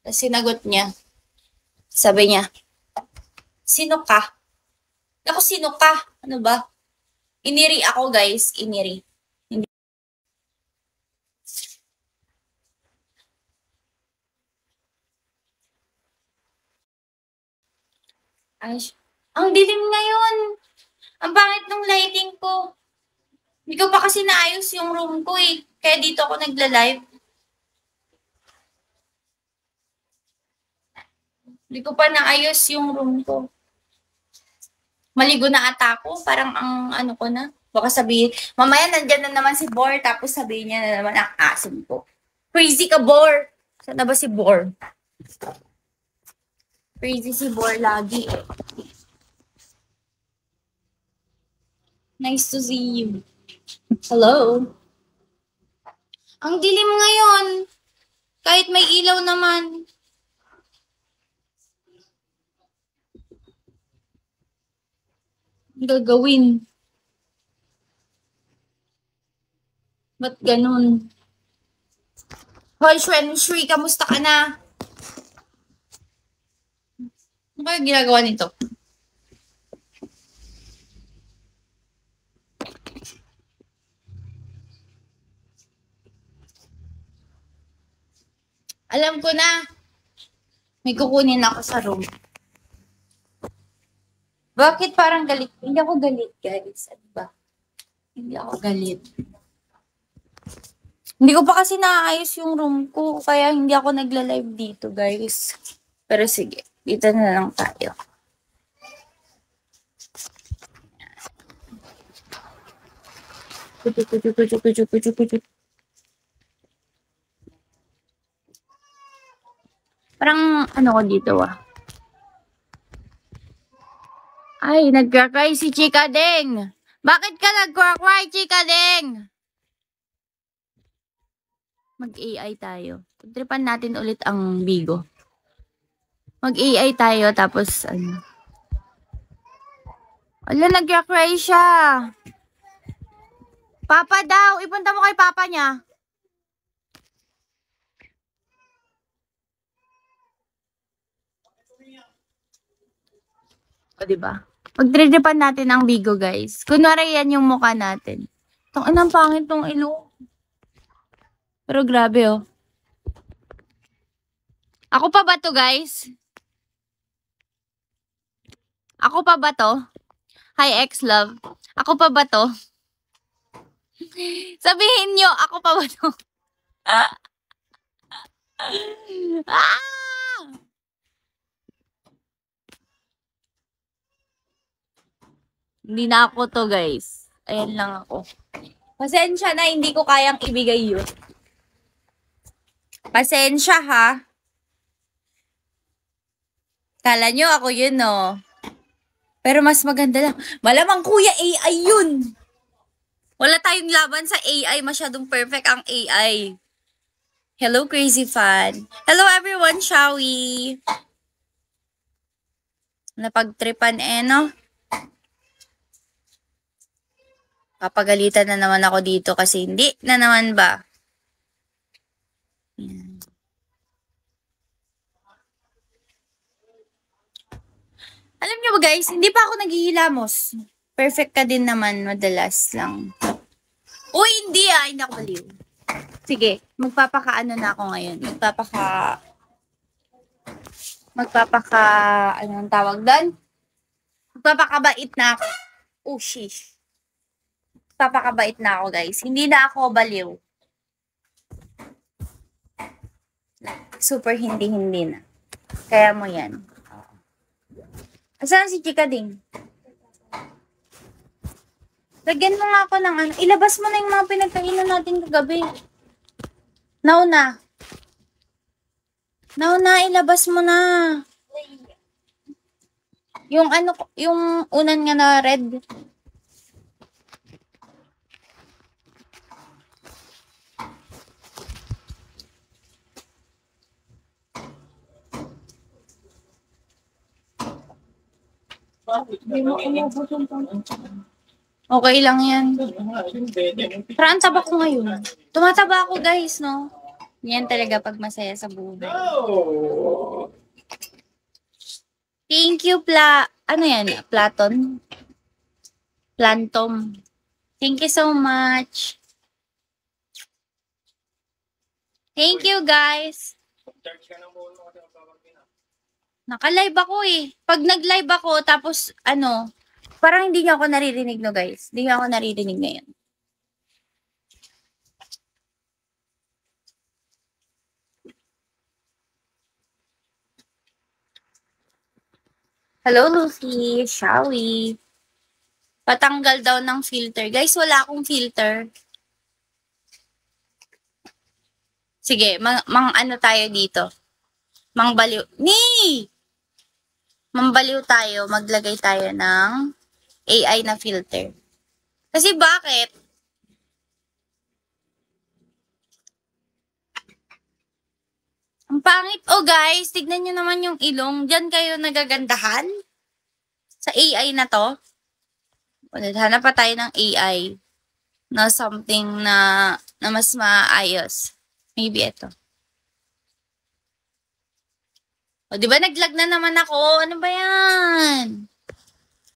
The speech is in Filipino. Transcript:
Tapos sinagot niya. Sabi niya, sino ka? Ako, sino ka? Ano ba? Iniri ako, guys. Iniri. Hindi. Ay, ang dilim ngayon. Ang pangit ng lighting ko. Hindi ko pa kasi naayos yung room ko eh. Kaya dito ako nagla-live. Hindi ko pa naayos yung room ko. Maligo na ata ako. Parang ang ano ko na. Baka sabihin, mamaya nandyan na naman si Bor, tapos sabihin niya na naman ang asim ko. Crazy ka, Bor! Saan na ba si Bor? Crazy si Bor lagi eh. Nice to see you. Hello? Ang dilim ngayon. Kahit may ilaw naman. Gagawin. Ba't ganun? Hoy, Shri, kamusta ka na? Ano kaya ginagawa nito? Alam ko na. May kukunin ako sa room. Bakit parang galit? Hindi ako galit, guys. Ano ba? Hindi ako galit. Hindi ko pa kasi naayos yung room ko, kaya hindi ako nagla-live dito, guys. Pero sige, dito na lang tayo. Parang ano ko dito Ay, nagkakry si Chika Deng. Bakit ka nagkakry, Chika Deng? Mag-AI tayo. Tripan natin ulit ang Bigo. Mag-AI tayo, tapos ano. Ala, nagkakry siya. Papa daw. Ipunta mo kay Papa niya. O, diba? Magtripan natin ang Bigo, guys. Kunwari yan yung mukha natin. Itong inang pangit tong ilong. Pero grabe, oh. Ako pa ba to, guys? Ako pa ba to? Hi, ex-love. Ako pa ba to? Sabihin nyo, ako pa ba to? Ah! Hindi na ako to, guys. Ayan lang ako. Pasensya na, hindi ko kayang ibigay yun. Pasensya, ha? Kala nyo ako yun, no? Pero mas maganda lang. Malamang kuya, AI yun! Wala tayong laban sa AI. Masyadong perfect ang AI. Hello, crazy fan. Hello, everyone, shall we? Napagtripan no? Papagalitan na naman ako dito kasi hindi na naman ba? Yan. Alam niyo ba guys, hindi pa ako naghihilamos. Perfect ka din naman, madalas lang. Uy, hindi hindi ako baliw. Sige, magpapakaano na ako ngayon. Anong tawag doon? Magpapakabait na ako. Oh, sheesh. Magpapakabait na ako, guys. Hindi na ako baliw. Super hindi na. Kaya mo yan. Asan si Chika Ding? Lagyan mo nga ako ng ano. Ilabas mo na yung mga pinagkainan natin kagabi. Nauna, ilabas mo na. Yung ano, yung unan nga na red. Okay lang yan. Pero ang taba ko ngayon. Tumataba ako guys, no? Yan talaga pag masaya sa buhay. No! Thank you, ano yan? Plantom. Thank you so much. Thank you, guys. Charge ka ng phone mo kasi magpapagpina. Naka-live ako eh. Pag nag-live ako, tapos parang hindi niyo ako naririnig no, guys. Hindi niyo ako naririnig ngayon. Hello, Lucy. Shall we? Patanggal daw ng filter. Guys, wala akong filter. Sige, ano tayo dito? Mangbaliw. Mambaliw tayo. Maglagay tayo ng AI na filter. Kasi bakit? Ang pangit. Oh guys, tignan nyo naman yung ilong. Diyan kayo nagagandahan? Sa AI na to? Hanap pa tayo ng AI na something na mas maayos. Maybe ito. O, di ba naglag na naman ako? Ano ba yan?